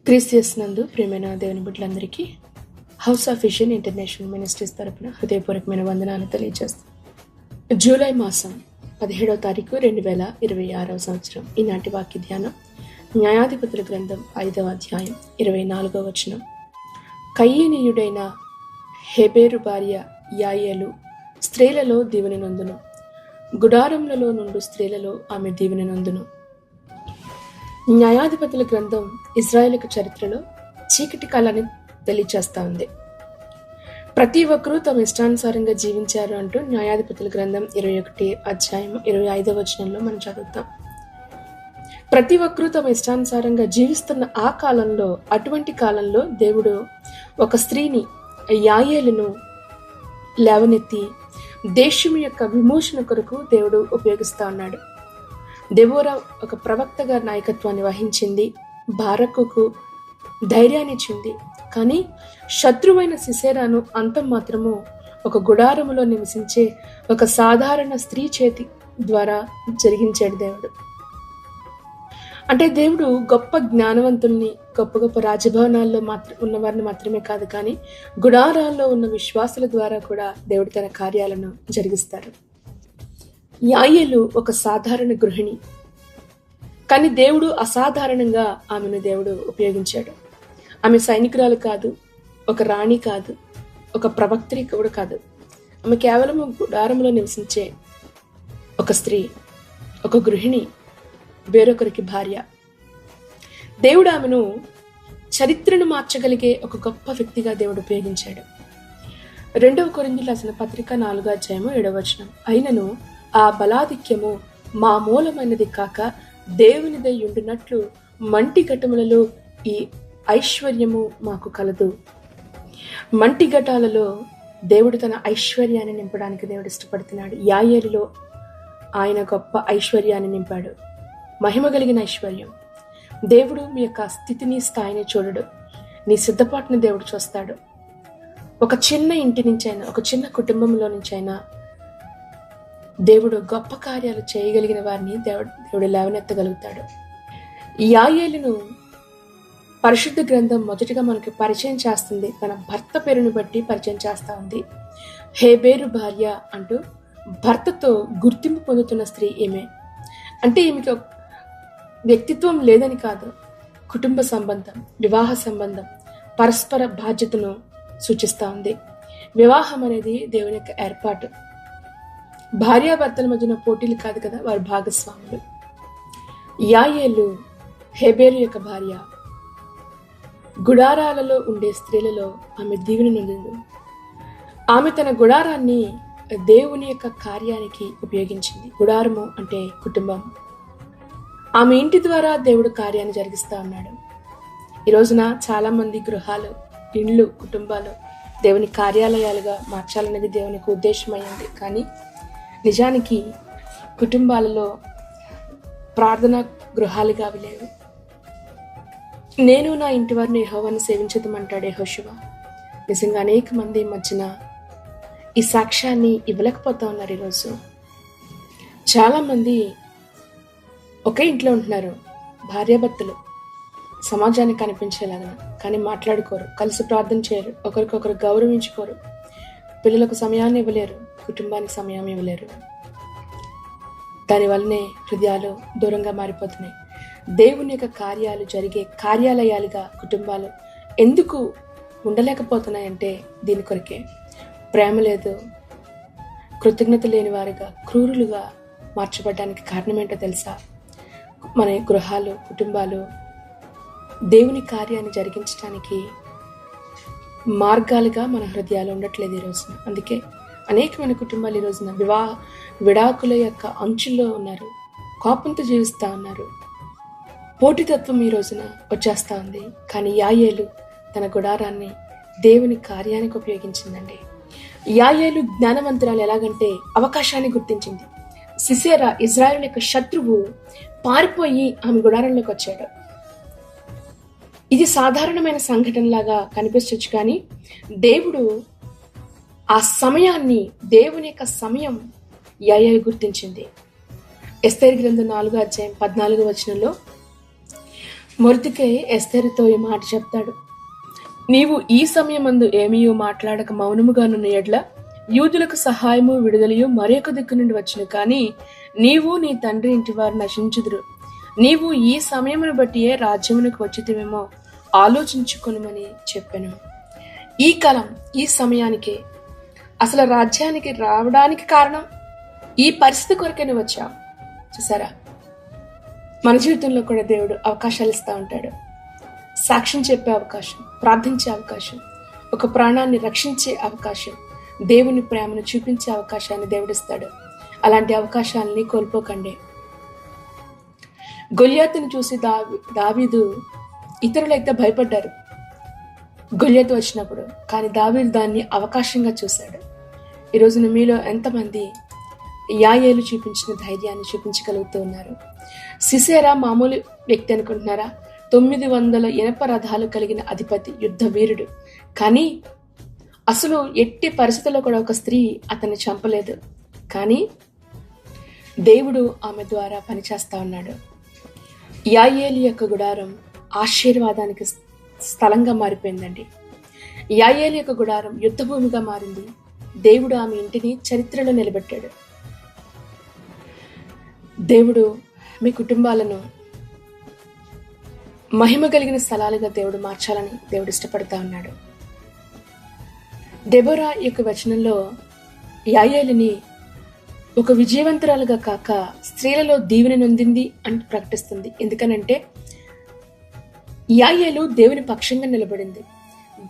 క్రీస్తు నందు ప్రియమైన దేవుని బిడ్డలందరికీ house of vision international ministries తరపున హృదయపూర్వకమైన వందనాలు తెలియజేస్తాం. జూలై మాసం 17వ తారీఖు 2026 సంవత్సరం. ఈనాటి వాక్య ధ్యానం న్యాయాధిపతుల గ్రంథం 5వ అధ్యాయం 24వ వచనం. కయ్యనీయుడైన హెబెరు భార్య యాయేలు స్త్రీలలో దీవెని నొందును, గుడారములలో నుండి స్త్రీలలో ఆమె దీవెని నొందును. న్యాయాధిపతుల గ్రంథం ఇజ్రాయేలు చరిత్రలో చీకటి కాలాన్ని తెలియచేస్తా ఉంది. ప్రతి ఒక్కరూ తమ ఇష్టానుసారంగా జీవించారు అంటూ న్యాయాధిపతుల గ్రంథం 21 అధ్యాయం 25వ వచనంలో మనం చదువుతాం. ప్రతి ఒక్కరూ తమ ఇష్టానుసారంగా జీవిస్తున్న ఆ కాలంలో, అటువంటి కాలంలో దేవుడు ఒక స్త్రీని, యాయేలును లేవనెత్తి దేశం యొక్క విమోచన కొరకు దేవుడు ఉపయోగిస్తా ఉన్నాడు. దెబోరా ఒక ప్రవక్తగా నాయకత్వాన్ని వహించింది, బారకుకు ధైర్యాన్ని ఇచ్చింది. కానీ శత్రువైన సిసెరాను అంతం మాత్రము ఒక గుడారములో నివసించే ఒక సాధారణ స్త్రీ చేతి ద్వారా జరిగించాడు దేవుడు. అంటే దేవుడు గొప్ప జ్ఞానవంతుల్ని, గొప్ప గొప్ప రాజభవనాల్లో ఉన్నవారిని మాత్రమే కాదు, కానీ గుడారాల్లో ఉన్న విశ్వాసుల ద్వారా కూడా దేవుడు తన కార్యాలను జరిగిస్తారు. యాయేలు ఒక సాధారణ గృహిణి, కానీ దేవుడు అసాధారణంగా ఆమెను దేవుడు ఉపయోగించాడు. ఆమె సైనికురాలు కాదు, ఒక రాణి కాదు, ఒక ప్రవక్త్రి కూడా కాదు. ఆమె కేవలం గుడారంలో నివసించే ఒక స్త్రీ, ఒక గృహిణి, వేరొకరికి భార్య. దేవుడు ఆమెను చరిత్రను మార్చగలిగే ఒక గొప్ప వ్యక్తిగా దేవుడు ఉపయోగించాడు. 2వ కొరింథీయులకు రాసిన పత్రిక 4వ అధ్యాయము 7వ వచనం. అయినను ఆ బలాధిక్యము మా మూలమైనది కాక దేవునిదై ఉండునట్లు మంటి ఘటములలో ఈ ఐశ్వర్యము మాకు కలదు. మంటి ఘటాలలో దేవుడు తన ఐశ్వర్యాన్ని నింపడానికి దేవుడు ఇష్టపడుతున్నాడు. యాయేలులో ఆయన గొప్ప ఐశ్వర్యాన్ని నింపాడు, మహిమ కలిగిన ఐశ్వర్యం. దేవుడు మీ యొక్క స్థితిని, స్థాయిని చూడడు, నీ సిద్ధపాటుని దేవుడు చూస్తాడు. ఒక చిన్న ఇంటి నుంచైనా, ఒక చిన్న కుటుంబంలో నుంచైనా దేవుడు గొప్ప కార్యాలు చేయగలిగిన వారిని దేవుడు లేవనెత్తగలుగుతాడు. యాయేలును పరిశుద్ధ గ్రంథం మొదటిగా మనకి పరిచయం చేస్తుంది, తన భర్త పేరును బట్టి పరిచయం చేస్తా ఉంది. హెబెరు భార్య అంటూ భర్తతో గుర్తింపు పొందుతున్న స్త్రీ ఈమె. అంటే ఈమెకి వ్యక్తిత్వం లేదని కాదు, కుటుంబ సంబంధం, వివాహ సంబంధం, పరస్పర బాధ్యతను సూచిస్తూ ఉంది. వివాహం అనేది దేవుని యొక్క ఏర్పాటు. భార్యాభర్తల మధ్యన పోటీలు కాదు కదా, వారి భాగస్వాములు. యాయేలు హెబెరు యొక్క భార్య. గుడారాలలో ఉండే స్త్రీలలో ఆమె దీవెని నొందింది. ఆమె తన గుడారాన్ని దేవుని యొక్క కార్యానికి ఉపయోగించింది. గుడారము అంటే కుటుంబం. ఆమె ఇంటి ద్వారా దేవుడు కార్యాన్ని జరిగిస్తా ఉన్నాడు. ఈ రోజున చాలా మంది గృహాలు, ఇండ్లు, కుటుంబాలు దేవుని కార్యాలయాలుగా మార్చాలనేది దేవునికి ఉద్దేశమైంది. కానీ నిజానికి కుటుంబాలలో ప్రార్థనా గృహాలుగా అవి లేవు. నేను నా ఇంటి వారిని యెహోవాను సేవించదమంటాడే యెహోషువ. నిజంగా అనేక మంది మధ్యన ఈ సాక్ష్యాన్ని ఇవ్వలేకపోతా ఉన్నారు. ఈరోజు చాలామంది ఒకే ఇంట్లో ఉంటున్నారు, భార్యాభర్తలు, సమాజానికి కనిపించేలాగా, కానీ మాట్లాడుకోరు, కలిసి ప్రార్థన చేయరు, ఒకరికొకరు గౌరవించుకోరు, పిల్లలకు సమయాన్ని ఇవ్వలేరు, కుటుంబానికి సమయం ఇవ్వలేరు. దానివల్లనే హృదయాలు దూరంగా మారిపోతున్నాయి. దేవుని యొక్క కార్యాలు జరిగే కార్యాలయాలుగా కుటుంబాలు ఎందుకు ఉండలేకపోతున్నాయంటే దీని కొరకే. ప్రేమ లేదు, కృతజ్ఞత లేని వారుగా, క్రూరులుగా మార్చబడడానికి కారణమేంటో తెలుసా? మన గృహాలు, కుటుంబాలు దేవుని కార్యాన్ని జరిగించడానికి మార్గాలుగా మన హృదయాలు ఉండట్లేదు ఈ రోజున. అందుకే అనేకమైన కుటుంబాలు ఈ రోజున విడాకుల యొక్క అంచుల్లో ఉన్నారు, కోపంతో జీవిస్తూ ఉన్నారు. పోటీతత్వం ఈ రోజున వచ్చేస్తూ ఉంది. కానీ యాయేలు తన గుడారాన్ని దేవుని కార్యానికి ఉపయోగించిందండి. యాయేలు జ్ఞానవంతురాలు. ఎలాగంటే అవకాశాన్ని గుర్తించింది. సిసెరా, ఇజ్రాయేలు యొక్క శత్రువు, పారిపోయి ఆమె గుడారంలోకి వచ్చాడు. ఇది సాధారణమైన సంఘటనలాగా కనిపించవచ్చు, కానీ దేవుడు ఆ సమయాన్ని, దేవుని యొక్క సమయం యాయేలు గుర్తించింది. ఎస్తేరు గ్రంథం 4వ అధ్యాయం 14వ వచనంలో మొర్దెకై ఎస్తేరుతో ఈ మాట చెప్తాడు. నీవు ఈ సమయమందు ఏమీయూ మాట్లాడక మౌనముగానున్న ఎడ్ల యూదులకు సహాయము విడుదలయు మరొక దిక్కు నుండి వచ్చును. కానీ నీవు నీ తండ్రి ఇంటి వారు నశించుదురు. నీవు ఈ సమయమును బట్టియే రాజ్యమునకు వచ్చితివేమో ఆలోచించుకొనుమని చెప్పాను. ఈ కాలం, ఈ సమయానికి, అసలు రాజ్యానికి రావడానికి కారణం ఈ పరిస్థితి కొరకైనా వచ్చాం. చూసారా, మన జీవితంలో కూడా దేవుడు అవకాశాలు ఇస్తూ ఉంటాడు. సాక్ష్యం చెప్పే అవకాశం, ప్రార్థించే అవకాశం, ఒక ప్రాణాన్ని రక్షించే అవకాశం, దేవుని ప్రేమను చూపించే అవకాశాన్ని దేవుడిస్తాడు. అలాంటి అవకాశాలని కోల్పోకండి. గొల్యాతుని చూసి దావీదు, ఇతరులైతే భయపడ్డారు గొల్యాతు వచ్చినప్పుడు, కానీ దావీదు దాన్ని అవకాశంగా చూశాడు. ఈరోజున మీలో ఎంతమంది యాయేలు చూపించిన ధైర్యాన్ని చూపించగలుగుతూ ఉన్నారు? సిసేరా మామూలు వ్యక్తి అనుకుంటున్నారా? 900 ఇనప రథాలు కలిగిన అధిపతి, యుద్ధ వీరుడు. కానీ అసలు ఎట్టి పరిస్థితుల్లో కూడా ఒక స్త్రీ అతన్ని చంపలేదు. కానీ దేవుడు ఆమె ద్వారా పనిచేస్తా ఉన్నాడు. యాయేలు యొక్క గుడారం ఆశీర్వాదానికి స్థలంగా మారిపోయిందండి. యాయేలు యొక్క గుడారం యుద్ధ భూమిగా మారింది. దేవుడు ఆమె ఇంటిని చరిత్రలో నిలబెట్టాడు. దేవుడు మీ కుటుంబాలను మహిమ కలిగిన స్థలాలుగా దేవుడు మార్చాలని దేవుడు ఇష్టపడతా ఉన్నాడు. దెబోరా యొక్క వచనంలో యాయేలుని ఒక విజయవంతురాలుగా కాక స్త్రీలలో దీవెన నొందింది అని ప్రకటిస్తుంది. ఎందుకనంటే యాయేలు దేవుని పక్షంగా నిలబడింది,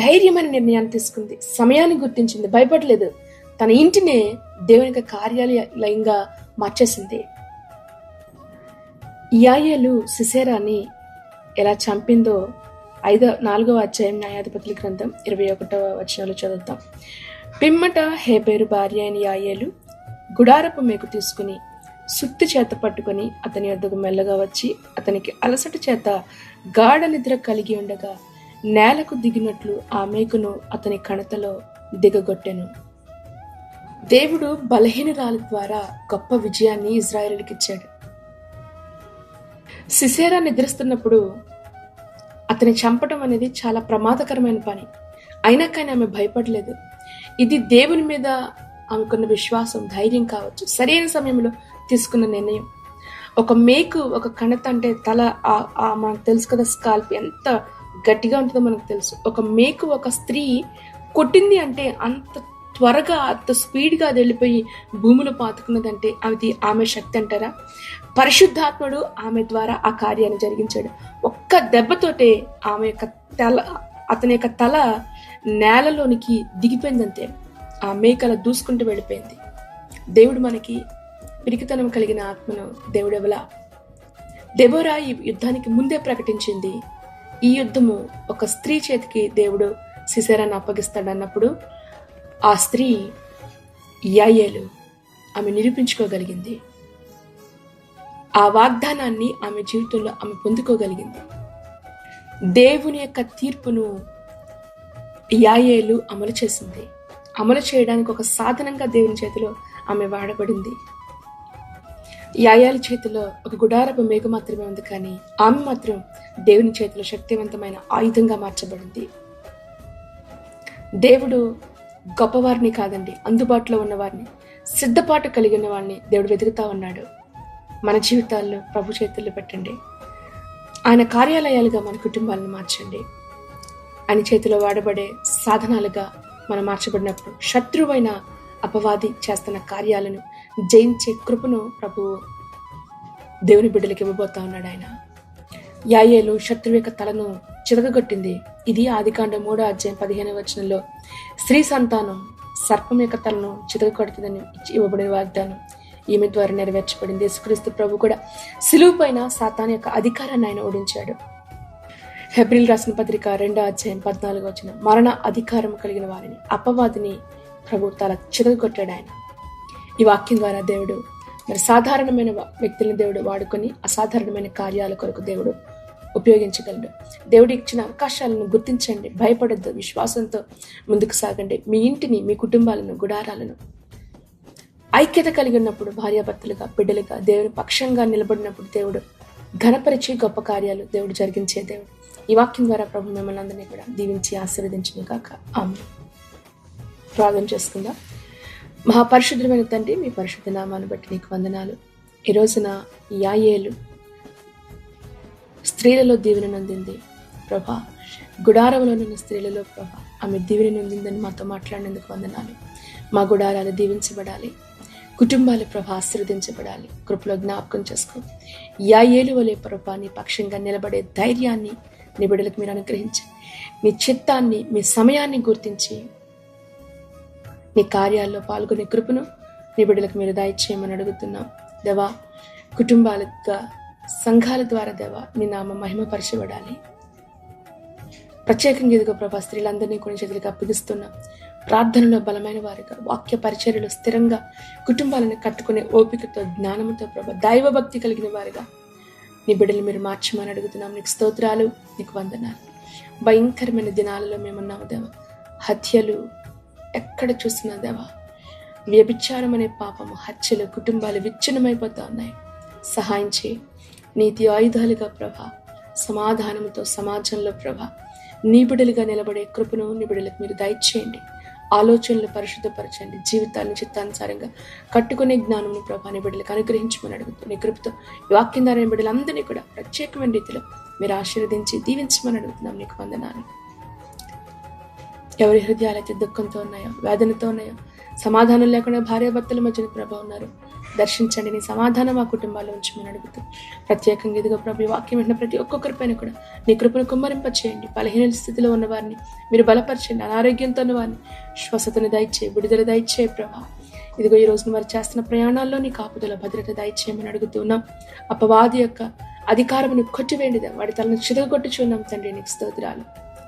ధైర్యమైన నిర్ణయాన్ని తీసుకుంది, సమయాన్ని గుర్తించింది, భయపడలేదు. తన ఇంటినే దేవుని కార్యాలయంగా మార్చేసింది. యాయేలు సిసేరాని ఎలా చంపిందో 4వ అధ్యాయం న్యాయాధిపతుల గ్రంథం 21వ వచనంలో చదువుతాం. పిమ్మట హేబెరు భార్య అయిన యాయేలు గుడారపు మేకు తీసుకుని సుత్తి చేత పట్టుకుని అతని వద్దకు మెల్లగా వచ్చి అతనికి అలసట చేత గాఢ నిద్ర కలిగి ఉండగా నేలకు దిగినట్లు ఆ మేకును అతని కణతలో దిగగొట్టెను. దేవుడు బలహీనురాలి ద్వారా గొప్ప విజయాన్ని ఇజ్రాయేలుకి ఇచ్చాడు. సిసేరా నిద్రిస్తున్నప్పుడు అతని చంపడం అనేది చాలా ప్రమాదకరమైన పని. అయినా కానీ ఆమె భయపడలేదు. ఇది దేవుని మీద ఆమెకున్న విశ్వాసం, ధైర్యం కావచ్చు, సరైన సమయంలో తీసుకున్న నిర్ణయం. ఒక మేకు, ఒక కణత అంటే తల, మనకు తెలుసు కదా, స్కాల్ప్ ఎంత గట్టిగా ఉంటుందో మనకు తెలుసు. ఒక మేకు ఒక స్త్రీ కొట్టింది అంటే అంత త్వరగా, అంత స్పీడ్గా అది వెళ్ళిపోయి భూమిలో పాతుకున్నదంటే అది ఆమె శక్తి అంటారా? పరిశుద్ధాత్ముడు ఆమె ద్వారా ఆ కార్యాన్ని జరిగించాడు. ఒక్క దెబ్బతోటే ఆమె యొక్క అతని యొక్క తల నేలలోనికి దిగిపోయిందంతే. ఆ మేకల దూసుకుంటూ వెళ్ళిపోయింది. దేవుడు మనకి పిరికితనం కలిగిన ఆత్మను దేవుడు ఎవలా? దెబోరా ఈ యుద్ధానికి ముందే ప్రకటించింది. ఈ యుద్ధము ఒక స్త్రీ చేతికి దేవుడు సిసేరాను అప్పగిస్తాడన్నప్పుడు ఆ స్త్రీ యాయేలు ఆమె నిరూపించుకోగలిగింది. ఆ వాగ్దానాన్ని ఆమె జీవితంలో ఆమె పొందుకోగలిగింది. దేవుని యొక్క తీర్పును యాయేలు అమలు చేసింది. అమలు చేయడానికి ఒక సాధనంగా దేవుని చేతిలో ఆమె వాడబడింది. యాయేలు చేతిలో ఒక గుడారపు మేఘ మాత్రమే ఉంది, కానీ ఆమె మాత్రం దేవుని చేతిలో శక్తివంతమైన ఆయుధంగా మార్చబడింది. దేవుడు గొప్పవారిని కాదండి, అందుబాటులో ఉన్నవారిని, సిద్ధపాటు కలిగిన వారిని దేవుడు వెతుకుతా ఉన్నాడు. మన జీవితాల్లో ప్రభు చేతుల్లో పెట్టండి. ఆయన కార్యాలయాలుగా మన కుటుంబాలను మార్చండి. ఆయన చేతిలో వాడబడే సాధనాలుగా మనం మార్చబడినప్పుడు శత్రువైన అపవాది చేస్తున్న కార్యాలను జయించే కృపను ప్రభువు దేవుని బిడ్డలకు ఇవ్వబోతా ఉన్నాడు. ఆయన యాయేలు శత్రువు యొక్క తలను చితకగొట్టింది. ఇది ఆదికాండం 3వ అధ్యాయం 15వ వచనంలో స్త్రీ సంతానం సర్పం యొక్క తలను చితకగొడుతుందని ఇవ్వబడిన వాగ్దానం ఈమె ద్వారా నెరవేర్చబడింది. యేసుక్రీస్తు ప్రభు కూడా సిలువ పైన సాతాను యొక్క అధికారాన్ని ఆయన ఓడించాడు. హెబ్రీలు రాసిన పత్రిక 2వ అధ్యాయం 14వ వచనం, మరణ అధికారం కలిగిన వారిని, అపవాదిని ప్రభు తల చితకగొట్టాడు ఆయన. ఈ వాక్యం ద్వారా దేవుడు మరి సాధారణమైన వ్యక్తులను దేవుడు వాడుకొని అసాధారణమైన కార్యాల కొరకు దేవుడు ఉపయోగించగలడు. దేవుడు ఇచ్చిన అవకాశాలను గుర్తించండి, భయపడద్దు, విశ్వాసంతో ముందుకు సాగండి. మీ ఇంటిని, మీ కుటుంబాలను, గుడారాలను ఐక్యత కలిగి ఉన్నప్పుడు, భార్యాభర్తలుగా, బిడ్డలుగా దేవుని పక్షంగా నిలబడినప్పుడు దేవుడు ఘనపరిచి గొప్ప కార్యాలు దేవుడు జరిగించే దేవుడు. ఈ వాక్యం ద్వారా ప్రభు మిమ్మల్ని అందరినీ కూడా దీవించి ఆశీర్వదించును గాక. ఆమేన్. ప్రార్థన చేసుకుందాం. మహాపరిశుద్ధమైన తండ్రి, మీ పరిశుద్ధ నామాన్ని బట్టి నీకు వందనాలు. ఈ రోజున యాయేలు స్త్రీలలో దీవెన నొందింది ప్రభా. గుడారంలో ఉన్న స్త్రీలలో ప్రభా ఆమె దీవెన నొందిందని మాతో మాట్లాడినందుకు వందనాలు. మా గుడారాలు దీవించబడాలి, కుటుంబాలు ప్రభా ఆశీర్వదించబడాలి. కృపలో జ్ఞాపకం చేసుకో. యాయేలు వలె ప్రభా నీ పక్షంగా నిలబడే ధైర్యాన్ని నీ బిడ్డలకు మీరు అనుగ్రహించి, మీ చిత్తాన్ని, మీ సమయాన్ని గుర్తించి నీ కార్యాల్లో పాల్గొనే కృపను నీ బిడ్డలకు మీరు దయచేయమని అడుగుతున్నాం దేవా. కుటుంబాలుగా, సంఘాల ద్వారా దేవా నీ నామ మహిమపరచబడాలి. ప్రత్యేకంగా ఇదిగో ప్రభా స్త్రీలందరినీ కూడా చేతులకు అప్పగిస్తున్నాం. ప్రార్థనలో బలమైన వారిగా, వాక్య పరిచర్యలో స్థిరంగా కుటుంబాలను కట్టుకునే ఓపికతో, జ్ఞానంతో ప్రభా దైవభక్తి కలిగిన వారిగా నీ బిడ్డలు మీరు మార్చమని అడుగుతున్నాం. నీకు స్తోత్రాలు, నీకు వందనాలు. భయంకరమైన దినాలలో మేమున్నాము దేవా. హత్యలు ఎక్కడ చూసినా దేవా, వ్యభిచారం అనే పాపము, హత్యలు, కుటుంబాలు విచ్ఛిన్నమైపోతా ఉన్నాయి. సహాయం చేయి. నీతి ఆయుధాలుగా ప్రభా సమాధానంతో సమాజంలో ప్రభా నీ బిడ్డలుగా నిలబడే కృపను నీ బిడ్డలకు మీరు దయచేయండి. ఆలోచనలు పరిశుద్ధపరచండి. జీవితాన్ని చిత్తానుసారంగా కట్టుకునే జ్ఞానం ప్రభా నీ బిడ్డలకు అనుగ్రహించమని అడుగుతూ నీ కృపతో ఈ వాక్యం ద్వారా బిడ్డలందరినీ కూడా ప్రత్యేకమైన రీతిలో మీరు ఆశీర్వదించి దీవించమని అడుగుతున్నాం. నీకు వందనాలు. ఎవరి హృదయాలైతే దుఃఖంతో ఉన్నాయో, వేదనతో ఉన్నాయో, సమాధానం లేకుండా భార్యాభర్తల మధ్యన ప్రభా ఉన్నారు, దర్శించండి. నీ సమాధానం ఆ కుటుంబాల్లో ఉంచమని అడుగుతూ ప్రత్యేకంగా ఇదిగో ప్రభు వాక్యం విన్న ప్రతి ఒక్కొక్కరిపైన కూడా నీ కృపను కుమ్మరింప చేయండి. బలహీన స్థితిలో ఉన్న వారిని మీరు బలపరచండి. అనారోగ్యంతో ఉన్న వారిని స్వస్థతను దయచే, విడుదల దయచే ప్రభా. ఇదిగో ఈ రోజున వారు చేస్తున్న ప్రయాణాల్లో నీ కాపుదల భద్రత దయచేయమని అడుగుతున్నాం. అపవాది యొక్క అధికారమును కొట్టివేండిదా వాడి తలను చిదగొట్టుచున్నాం తండ్రి. నీకు స్తోత్రాలు.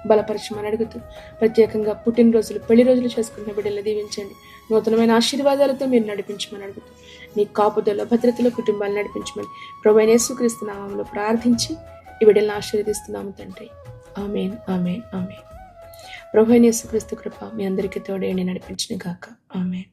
బలపరచమని అడుగుతూ ప్రత్యేకంగా పుట్టినరోజులు, పెళ్లి రోజులు చేసుకున్న బిడ్డలు దీవించండి. నూతనమైన ఆశీర్వాదాలతో మీరు నడిపించమని అడుగుతూ నీ కాపుదల భద్రతలో కుటుంబాలు నడిపించమని ప్రభువైన యేసుక్రీస్తు నామములో ప్రార్థించి ఈ బిడ్డలను ఆశీర్వదిస్తున్నాము తండ్రి. ఆమేన్, ఆమేన్, ఆమేన్. ప్రభువైన యేసుక్రీస్తు కృప మీ అందరికీ తోడేయండి, నడిపించును గాక. ఆమేన్.